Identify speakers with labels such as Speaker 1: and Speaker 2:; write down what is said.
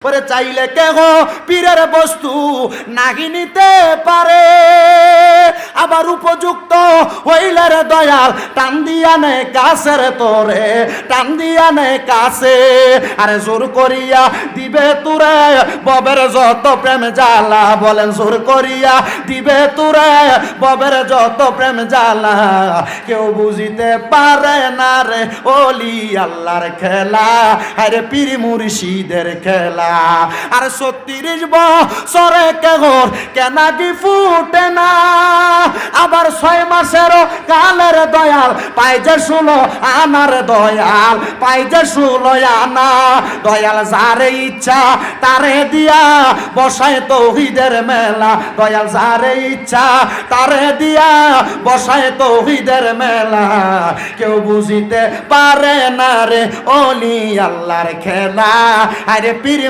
Speaker 1: পরে চাইলে কেহ পীরের বস্তু নাহি নিতে পারে, আবার উপযুক্ত হইলে রে দয়াল টান দিয়া নে কাছের তোরে, টান দিয়া নে কাছে। আরে জোর করিয়া দিবে তোরে ববের যত প্রেম জ্বালা, বলেন জোর করিয়া দিবে তোরে ববের যত প্রেম জ্বালা। কেউ বুঝিতে পারে না রে ওলি আল্লাহর খেলা, আরে পীর মুর্শিদের খেলা। আর ৩৬ বছরে কেহর কেনাকি ফুটে না, আবার ৬ মাসেরও কালের দয়াল পাই যে ১৬ আনার দয়াল, পাই যে ১৬ আনা। দয়াল যারে ইচ্ছা তারে দিয়া বসায় তৌহিদের মেলা, দয়াল যারে ইচ্ছা তারে দিয়া বসায় তৌহিদের মেলা। কেউ বুঝিতে পারে না রে ওলি আল্লাহর খেলা, আরে পীর